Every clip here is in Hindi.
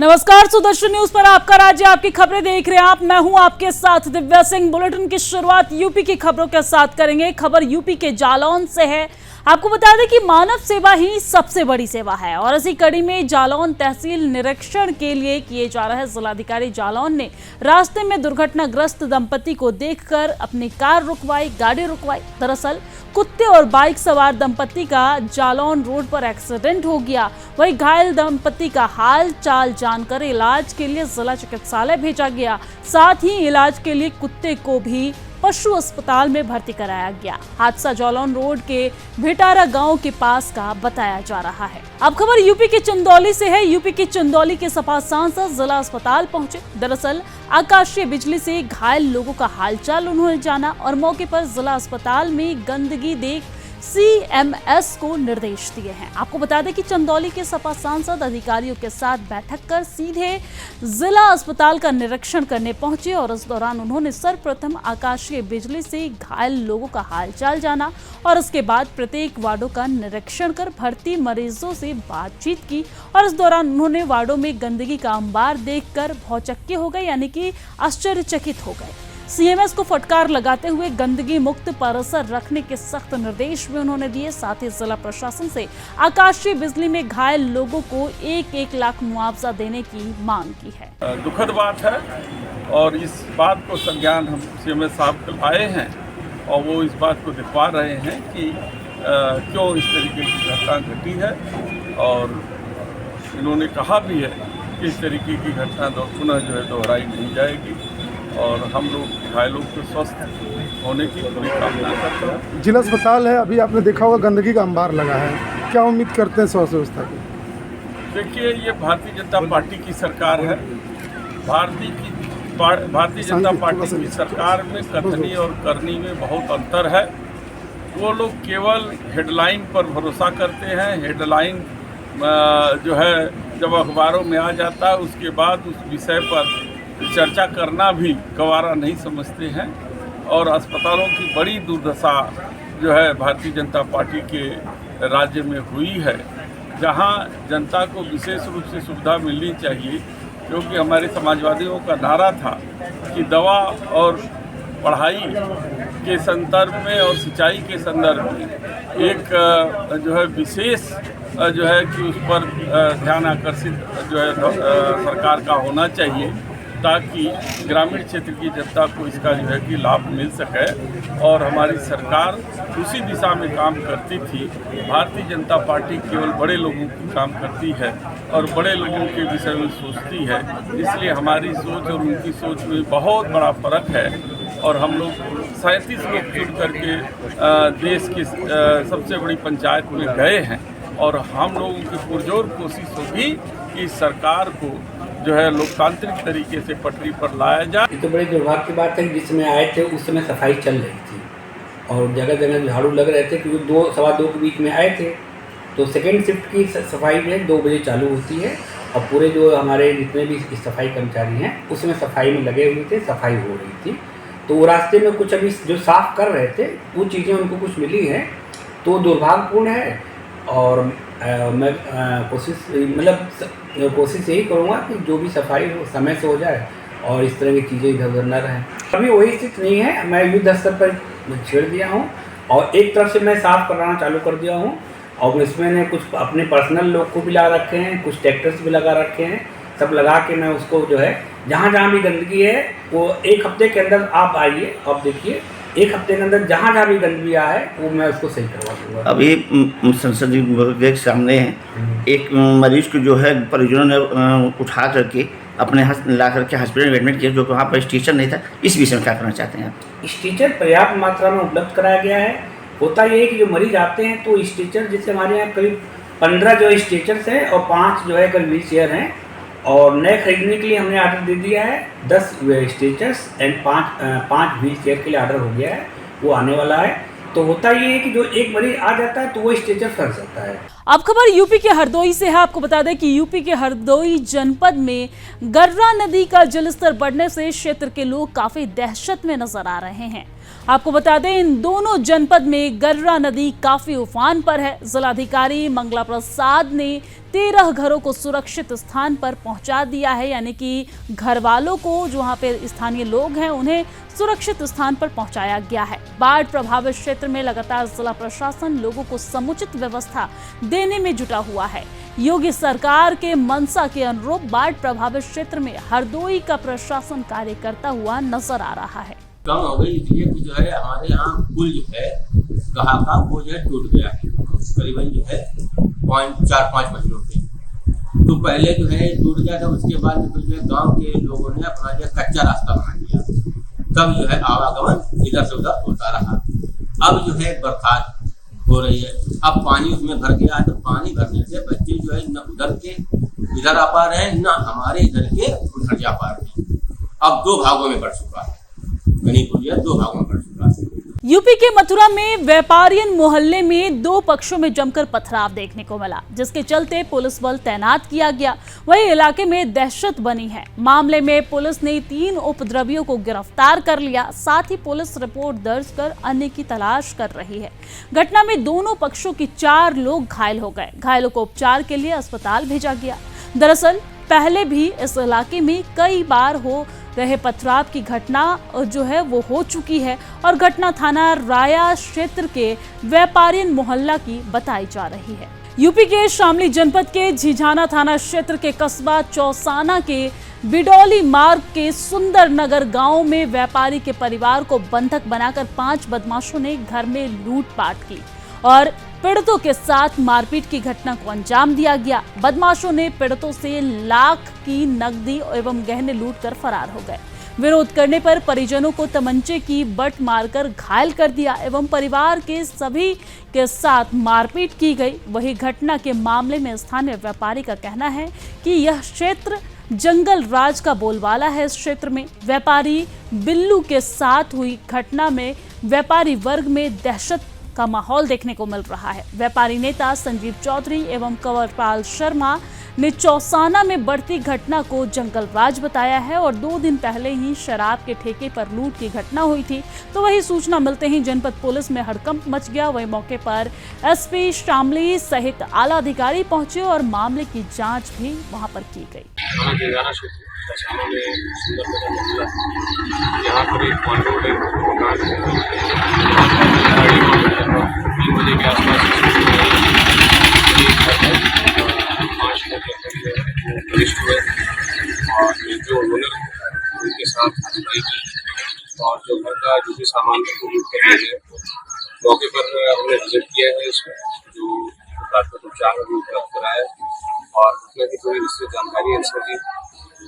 नमस्कार, सुदर्शन न्यूज पर आपका राज्य, आपकी खबरें देख रहे हैं आप। मैं हूं आपके साथ दिव्या सिंह। बुलेटिन की शुरुआत यूपी की खबरों के साथ करेंगे। खबर यूपी के जालौन से है। आपको बता दें कि मानव सेवा ही सबसे बड़ी सेवा है और इसी कड़ी में जालौन तहसील निरीक्षण के लिए किए जा रहे जिलाधिकारी जालौन ने रास्ते में दुर्घटनाग्रस्त दंपति को देखकर अपनी कार रुकवाई, गाड़ी रुकवाई। दरअसल कुत्ते और बाइक सवार दंपति का जालौन रोड पर एक्सीडेंट हो गया। वहीं घायल दंपति का हाल चाल जानकर इलाज के लिए जिला चिकित्सालय भेजा गया। साथ ही इलाज के लिए कुत्ते को भी पशु अस्पताल में भर्ती कराया गया। हादसा जालौन रोड के भिटारा गांव के पास का बताया जा रहा है। अब खबर यूपी के चंदौली से है। यूपी के चंदौली के सपा सांसद जिला अस्पताल पहुंचे। दरअसल आकाशीय बिजली से घायल लोगों का हालचाल उन्होंने जाना और मौके पर जिला अस्पताल में गंदगी देख सीएमएस को निर्देश दिए हैं। आपको बता दें कि चंदौली के सपा सांसद अधिकारियों के साथ बैठक कर सीधे जिला अस्पताल का निरीक्षण करने पहुंचे और इस दौरान उन्होंने सर्वप्रथम आकाशीय बिजली से घायल लोगों का हालचाल जाना और उसके बाद प्रत्येक वार्डों का निरीक्षण कर भर्ती मरीजों से बातचीत की और इस दौरान उन्होंने वार्डों में गंदगी का अंबार देखकर भौचक्के हो गए, यानी कि आश्चर्यचकित हो गए। सीएमएस को फटकार लगाते हुए गंदगी मुक्त परिसर रखने के सख्त निर्देश भी उन्होंने दिए। साथ ही जिला प्रशासन से आकाशीय बिजली में घायल लोगों को 1-1 लाख मुआवजा देने की मांग की है। दुखद बात है और इस बात को संज्ञान हम सीएमएस साहब को लाए हैं और वो इस बात को दिखवा रहे हैं कि क्यों इस तरीके की घटना घटी है और इन्होंने कहा भी है कि इस तरीके की घटना पुनः जो है दोहराई नहीं जाएगी और हम लोग घायलों को स्वस्थ होने की पूरी कामना करते हैं। जिला अस्पताल है, अभी आपने देखा होगा गंदगी का अंबार लगा है, क्या उम्मीद करते हैं स्वास्थ्य व्यवस्था की? देखिए, ये भारतीय जनता पार्टी की सरकार है। भारतीय जनता पार्टी की सरकार में कथनी और करनी में बहुत अंतर है। वो लोग केवल हेडलाइन पर भरोसा करते हैं। हेडलाइन जो है जब अखबारों में आ जाता है उसके बाद उस विषय पर चर्चा करना भी गवारा नहीं समझते हैं और अस्पतालों की बड़ी दुर्दशा जो है भारतीय जनता पार्टी के राज्य में हुई है, जहां जनता को विशेष रूप से सुविधा मिलनी चाहिए, क्योंकि हमारे समाजवादियों का नारा था कि दवा और पढ़ाई के संदर्भ में और सिंचाई के संदर्भ में एक जो है विशेष जो है कि उस पर ध्यान आकर्षित जो है सरकार का होना चाहिए, ताकि ग्रामीण क्षेत्र की जनता को इसका जो है कि लाभ मिल सके और हमारी सरकार उसी दिशा में काम करती थी। भारतीय जनता पार्टी केवल बड़े लोगों की काम करती है और बड़े लोगों के विषय में सोचती है, इसलिए हमारी सोच और उनकी सोच में बहुत बड़ा फर्क है और हम लोग 37 लोग जुड़ करके देश की सबसे बड़ी पंचायत में गए हैं और हम लोगों की पुरजोर कोशिश होगी कि सरकार को जो है लोकतांत्रिक तरीके से पटरी पर लाया जाए। ये तो बड़ी दुर्भाग्य की बात है कि जिस समय आए थे उस समय सफाई चल रही थी और जगह जगह झाड़ू लग रहे थे, क्योंकि 2-2:15 के बीच में आए थे। तो सेकेंड शिफ्ट की सफाई जो है 2 बजे चालू होती है और पूरे जो हमारे जितने भी सफाई कर्मचारी हैं उसमें सफाई में लगे हुए थे, सफाई हो रही थी। तो वो रास्ते में कुछ अभी जो साफ़ कर रहे थे वो चीज़ें उनको कुछ मिली हैं, तो दुर्भाग्यपूर्ण है। और मैं कोशिश यही करूँगा कि जो भी सफाई हो समय से हो जाए और इस तरह की चीज़ें इधर उधर न रहें। अभी वही स्थिति नहीं है, मैं युद्ध स्तर पर छेड़ दिया हूँ और एक तरफ से मैं साफ़ कराना चालू कर दिया हूँ और इसमें मैंने कुछ अपने पर्सनल लोग को भी लगा रखे हैं, कुछ ट्रैक्टर्स भी लगा रखे हैं, सब लगा के मैं उसको जो है जहाँ जहाँ भी गंदगी है वो 1 हफ्ते के अंदर आप आइए, आप देखिए 1 हफ्ते के अंदर जहाँ जहाँ भी गंदगी है वो मैं उसको सही करवा दूँगा। अभी संसदीय विधेयक सामने है, एक मरीज को जो है परिजनों ने उठा करके अपने ला करके हॉस्पिटल में एडमिट किया, जो कि वहाँ पर स्टेचर नहीं था। इस विषय में क्या करना चाहते हैं आप? स्टेचर पर्याप्त मात्रा में उपलब्ध कराया गया है। होता ये है कि जो मरीज आते हैं तो स्टेचर, जैसे हमारे यहाँ करीब 15 जो स्टेचर्स हैं और 5 जो है करीब व्हील चेयर हैं और नए खरीदने के लिए हमने ऑर्डर दे दिया है 10 स्टेचर्स एंड 5 व्हील चेयर के लिए ऑर्डर हो गया है, वो आने वाला है। तो होता ये है कि जो एक मरीज आ जाता है तो वो स्टेचर फंस जाता है। अब खबर यूपी के हरदोई से है। आपको बता दें कि यूपी के हरदोई जनपद में गर्रा नदी का जलस्तर बढ़ने से क्षेत्र के लोग काफी दहशत में नजर आ रहे हैं। आपको बता दें इन दोनों जनपद में गर्रा नदी काफी उफान पर है। जिलाधिकारी मंगला प्रसाद ने 13 घरों को सुरक्षित स्थान पर पहुंचा दिया है, यानी कि घर वालों को जो वहां पे स्थानीय लोग हैं उन्हें सुरक्षित स्थान पर पहुंचाया गया है। बाढ़ प्रभावित क्षेत्र में लगातार जिला प्रशासन लोगों को समुचित व्यवस्था देने में जुटा हुआ है। योगी सरकार के मंशा के अनुरूप बाढ़ प्रभावित क्षेत्र में हरदोई का प्रशासन कार्य करता हुआ नजर आ रहा है। कम हो गई इसलिए जो है हमारे यहाँ पुल जो है कहा का वो जो है टूट गया है, करीबन जो है 4-5 महीनों पे। तो पहले जो है टूट गया था, उसके बाद जो है गांव के लोगों ने अपना जो कच्चा रास्ता बना दिया, तब जो है आवागमन इधर से उधर होता रहा। अब जो है बरसात हो रही है, अब पानी उसमें भर गया, तो पानी भरने से बच्चे जो है न उधर के इधर आ पा रहे हैं, न हमारे इधर के उधर जा पा रहे हैं। अब 2 भागों में बढ़ चुका है, गनीपुर 2 भागों में बढ़ चुका है। यूपी के मथुरा में व्यापारियन मोहल्ले में 2 पक्षों में जमकर पथराव देखने को मिला, जिसके चलते पुलिस बल तैनात किया गया। वहीं इलाके में दहशत बनी है। मामले में पुलिस ने 3 उपद्रवियों को गिरफ्तार कर लिया। साथ ही पुलिस रिपोर्ट दर्ज कर अन्य की तलाश कर रही है। घटना में दोनों पक्षों की 4 लोग घायल हो गए। घायलों को उपचार के लिए अस्पताल भेजा गया। दरअसल पहले भी इस इलाके में कई बार हो रहे पथराव की घटना जो है वो हो चुकी है और घटना थाना राया क्षेत्र के व्यापारियन मोहल्ला की बताई जा रही है। यूपी के शामली जनपद के झिझाना थाना क्षेत्र के कस्बा चौसाना के बिडौली मार्ग के सुंदर नगर गांव में व्यापारी के परिवार को बंधक बनाकर 5 बदमाशों ने घर में लूटपाट की और पीड़ितों के साथ मारपीट की घटना को अंजाम दिया गया। बदमाशों ने पीड़ितों से लाख की नकदी एवं गहने लूटकर फरार हो गए। विरोध करने पर परिजनों को तमंचे की बट मारकर घायल कर दिया एवं परिवार के सभी के साथ मारपीट की गई। वही घटना के मामले में स्थानीय व्यापारी का कहना है कि यह क्षेत्र जंगल राज का बोलबाला है। इस क्षेत्र में व्यापारी बिल्लू के साथ हुई घटना में व्यापारी वर्ग में दहशत का माहौल देखने को मिल रहा है। व्यापारी नेता संजीव चौधरी एवं कंवरपाल शर्मा ने चौसाना में बढ़ती घटना को जंगल राज बताया है और 2 दिन पहले ही शराब के ठेके पर लूट की घटना हुई थी। तो वही सूचना मिलते ही जनपद पुलिस में हड़कंप मच गया। वही मौके पर एसपी शामली सहित आला अधिकारी पहुंचे और मामले की जांच भी वहां पर की गई। यहाँ पर एक रोड है, बजे के आसपास 5 लोग वरिष्ठ हुए और जो ओनर उनके साथ हत्या की और जो घर का जो भी सामान को लूट कर लिए हैं। मौके पर हमने विजिट किया है, इसमें जो प्राथमिक उपचार उपलब्ध कराया और घटना की पूरी विस्तृत जानकारी इसमें दी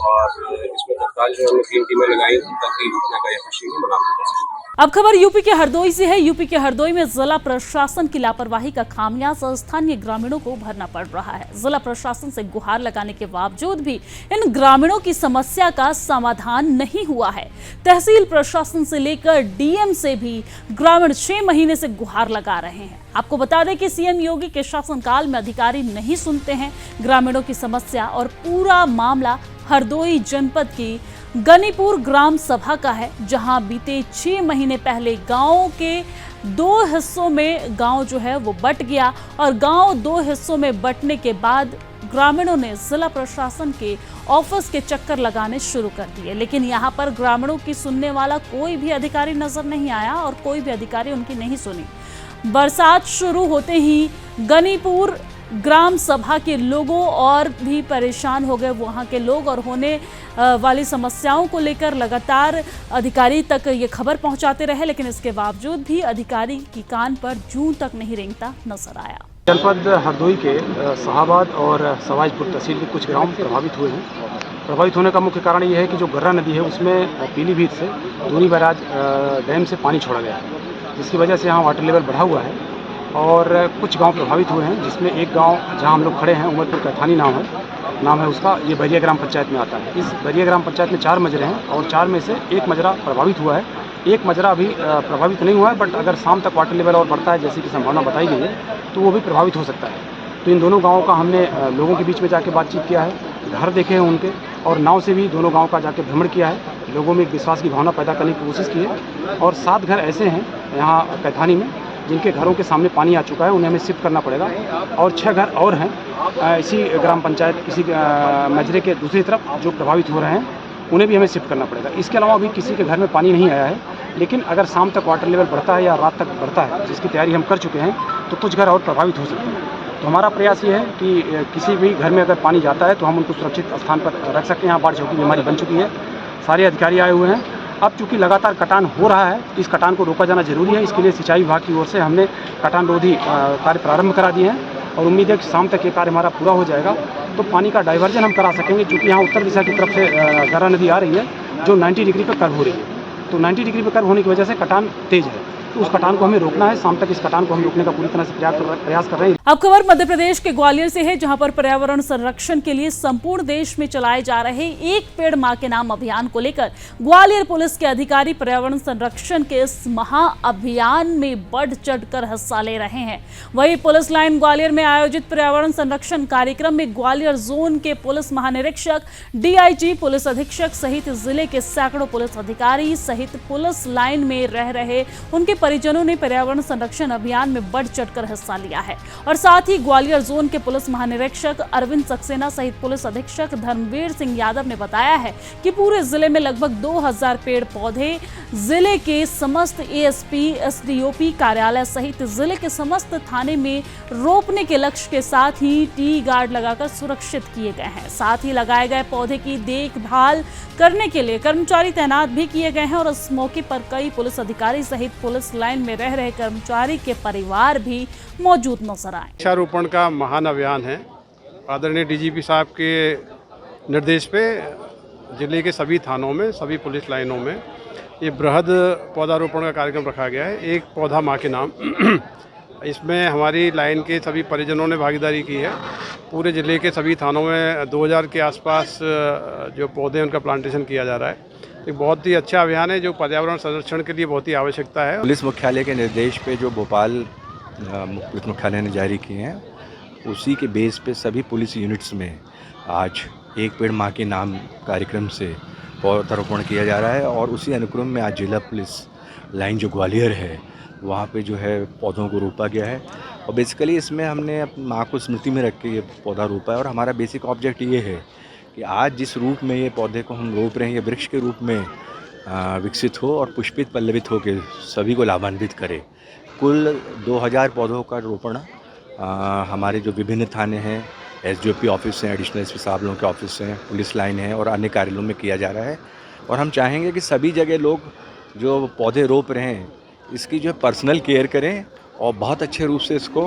और इसमें तत्काल जो हमने 3 टीमें लगाई ताकि घटना का यथाशीघ्र बरामद कर सकें। अब खबर यूपी के हरदोई से है। यूपी के हरदोई में जिला प्रशासन की लापरवाही का खामियाजा स्थानीय ग्रामीणों को भरना पड़ रहा है। जिला प्रशासन से गुहार लगाने के बावजूद भी इन ग्रामीणों की समस्या का समाधान नहीं हुआ है। तहसील प्रशासन से लेकर डीएम से भी ग्रामीण 6 महीने से गुहार लगा रहे हैं। आपको बता दें कि सीएम योगी के शासनकाल में अधिकारी नहीं सुनते हैं ग्रामीणों की समस्या और पूरा मामला हरदोई जनपद की गनीपुर ग्राम सभा का है, जहां बीते 6 महीने पहले गांव के 2 हिस्सों में गांव जो है वो बट गया और गांव 2 हिस्सों में बटने के बाद ग्रामीणों ने जिला प्रशासन के ऑफिस के चक्कर लगाने शुरू कर दिए, लेकिन यहां पर ग्रामीणों की सुनने वाला कोई भी अधिकारी नजर नहीं आया और कोई भी अधिकारी उनकी नहीं सुनी। बरसात शुरू होते ही गनीपुर ग्राम सभा के लोगों और भी परेशान हो गए। वहाँ के लोग और होने वाली समस्याओं को लेकर लगातार अधिकारी तक ये खबर पहुंचाते रहे, लेकिन इसके बावजूद भी अधिकारी की कान पर जूं तक नहीं रेंगता नजर आया। जनपद हरदोई के शाहाबाद और सवाजपुर तहसील के कुछ गांव प्रभावित हुए हैं। प्रभावित होने का मुख्य कारण ये है कि जो गर्रा नदी है उसमें पीलीभीत से दूनी बैराज डैम से पानी छोड़ा गया है, जिसकी वजह से यहाँ वाटर लेवल बढ़ा हुआ है और कुछ गांव प्रभावित हुए हैं, जिसमें एक गांव जहां हम लोग खड़े हैं उमरपुर कैथानी नाम है उसका, ये बैरिया ग्राम पंचायत में आता है। इस बैरिया ग्राम पंचायत में 4 मजरे हैं और 4 में से 1 मजरा प्रभावित हुआ है। 1 मजरा अभी प्रभावित नहीं हुआ है, बट अगर शाम तक वाटर लेवल और बढ़ता है जैसी कि संभावना बताई गई है तो वो भी प्रभावित हो सकता है। तो इन दोनों गाँवों का हमने लोगों के बीच में जाके बातचीत किया है, घर देखे हैं उनके और नाव से भी दोनों गाँव का जाके भ्रमण किया है, लोगों में एक विश्वास की भावना पैदा करने की कोशिश की है। और 7 घर ऐसे हैं यहाँ कैथानी में जिनके घरों के सामने पानी आ चुका है, उन्हें हमें शिफ्ट करना पड़ेगा। और 6 घर और हैं इसी ग्राम पंचायत इसी मजरे के दूसरी तरफ जो प्रभावित हो रहे हैं, उन्हें भी हमें शिफ्ट करना पड़ेगा। इसके अलावा अभी किसी के घर में पानी नहीं आया है, लेकिन अगर शाम तक वाटर लेवल बढ़ता है या रात तक बढ़ता है, जिसकी तैयारी हम कर चुके हैं, तो कुछ घर और प्रभावित हो सकते हैं। तो हमारा प्रयास ये है कि किसी भी घर में अगर पानी जाता है तो हम उनको सुरक्षित स्थान पर रख सकते हैं। यहाँ बाढ़ चौकी भी हमारी बन चुकी है, सारे अधिकारी आए हुए हैं। अब चूँकि लगातार कटान हो रहा है, इस कटान को रोका जाना जरूरी है। इसके लिए सिंचाई विभाग की ओर से हमने कटान रोधी कार्य प्रारंभ करा दिए हैं और उम्मीद है कि शाम तक ये कार्य हमारा पूरा हो जाएगा तो पानी का डाइवर्जन हम करा सकेंगे। क्योंकि यहाँ उत्तर दिशा की तरफ से गर्रा नदी आ रही है जो 90 डिग्री पर कर्व हो रही है, तो 90 डिग्री पर कर्व होने की वजह से कटान तेज है, तो उस कटान को हमें रोकना है। शाम तक इस कटान को हम रोकने का पूरी तरह से प्रयास कर रहे हैं। अब खबर मध्य प्रदेश के ग्वालियर से है, जहां पर पर्यावरण संरक्षण के लिए संपूर्ण देश में चलाए जा रहे एक पेड़ मां के नाम अभियान को लेकर ग्वालियर पुलिस के अधिकारी पर्यावरण संरक्षण के इस महाअभियान में बढ़ चढ़कर हिस्सा ले रहे हैं। वहीं पुलिस लाइन ग्वालियर में आयोजित पर्यावरण संरक्षण कार्यक्रम में ग्वालियर जोन के पुलिस महानिरीक्षक, डीआईजी, पुलिस अधीक्षक सहित जिले के सैकड़ों पुलिस अधिकारी सहित पुलिस लाइन में रह रहे उनके परिजनों ने पर्यावरण संरक्षण अभियान में बढ़ चढ़कर हिस्सा लिया है। और साथ ही ग्वालियर जोन के पुलिस महानिरीक्षक अरविंद सक्सेना सहित पुलिस अधीक्षक धर्मवीर सिंह यादव ने बताया है कि पूरे जिले में लगभग 2000 पेड़ पौधे जिले के समस्त एएसपी, एसडीओपी कार्यालय सहित जिले के समस्त थाने में रोपने के लक्ष्य के साथ ही टी गार्ड लगाकर सुरक्षित किए गए हैं। साथ ही लगाए गए पौधे की देखभाल करने के लिए कर्मचारी तैनात भी किए गए हैं और इस मौके पर कई पुलिस अधिकारी सहित पुलिस लाइन में रह रहे कर्मचारी के परिवार भी मौजूद नजर आए। वृक्षारोपण का महान अभियान है। आदरणीय डीजीपी साहब के निर्देश पे जिले के सभी थानों में, सभी पुलिस लाइनों में ये बृहद पौधारोपण का कार्यक्रम रखा गया है, एक पौधा माँ के नाम। इसमें हमारी लाइन के सभी परिजनों ने भागीदारी की है। पूरे ज़िले के सभी थानों में 2000 के आसपास जो पौधे उनका प्लांटेशन किया जा रहा है। एक बहुत ही अच्छा अभियान है जो पर्यावरण संरक्षण के लिए बहुत ही आवश्यकता है। पुलिस मुख्यालय के निर्देश पे जो भोपाल पुलिस मुख्यालय ने जारी किए हैं, उसी के बेस पे सभी पुलिस यूनिट्स में आज एक पेड़ माँ के नाम कार्यक्रम से पौधारोपण किया जा रहा है। और उसी अनुक्रम में आज जिला पुलिस लाइन जो ग्वालियर है वहाँ पे जो है पौधों को रोपा गया है। और बेसिकली इसमें हमने अपनी माँ को स्मृति में रख के ये पौधा रोपा है। और हमारा बेसिक ऑब्जेक्ट ये है कि आज जिस रूप में ये पौधे को हम रोप रहे हैं, ये वृक्ष के रूप में विकसित हो और पुष्पित पल्लवित हो के सभी को लाभान्वित करे। कुल 2000 पौधों का रोपण हमारे जो विभिन्न थाने हैं, एसडीओपी ऑफिस हैं, एडिशनल एसपी साहब लोगों के ऑफिस हैं, पुलिस लाइन है और अन्य कार्यालयों में किया जा रहा है। और हम चाहेंगे कि सभी जगह लोग जो पौधे रोप रहे हैं इसकी जो पर्सनल केयर करें और बहुत अच्छे रूप से इसको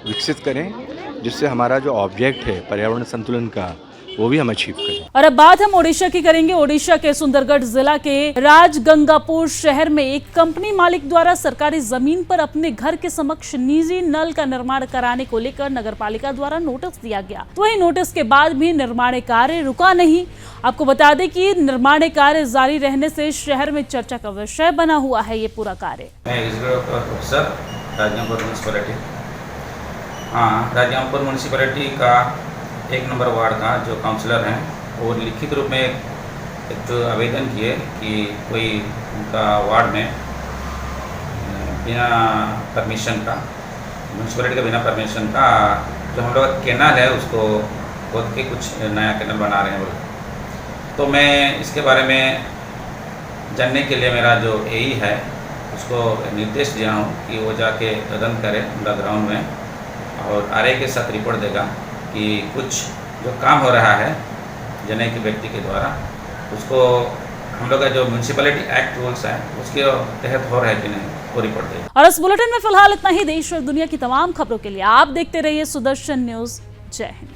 विकसित करें, जिससे हमारा जो ऑब्जेक्ट है पर्यावरण संतुलन का वो भी हम अचीव करें। और अब बात हम ओडिशा की करेंगे। ओडिशा के सुंदरगढ़ जिला के राजगंगापुर शहर में एक कंपनी मालिक द्वारा सरकारी जमीन पर अपने घर के समक्ष निजी नल का निर्माण कराने को लेकर नगरपालिका द्वारा नोटिस दिया गया। तो वही नोटिस के बाद भी निर्माण कार्य रुका नहीं। आपको बता दें कि निर्माण कार्य जारी रहने से शहर में चर्चा का विषय बना हुआ है ये पूरा कार्य। राजगंगापुर म्यूनसिपैलिटी का 1 नंबर वार्ड का जो काउंसलर हैं वो लिखित रूप में एक जो आवेदन किए कि कोई उनका वार्ड में बिना परमिशन का, म्यूनसिपैलिटी का बिना परमिशन का जो हम लोग कैनाल है उसको खोद के कुछ नया कैनाल बना रहे हैं वो। तो मैं इसके बारे में जानने के लिए मेरा जो एई है उसको निर्देश दिया हूँ कि वो जाके तदन करे ग्राउंड में और आरए के साथ रिपोर्ट देगा कि कुछ जो काम हो रहा है जनहित व्यक्ति के द्वारा उसको हम लोग का जो म्यूनसिपैलिटी एक्ट रूल्स है उसके तहत हो रहा है कि नहीं वो रिपोर्ट देगा। और इस बुलेटिन में फिलहाल इतना ही। देश और दुनिया की तमाम खबरों के लिए आप देखते रहिए सुदर्शन न्यूज। जय हिंद।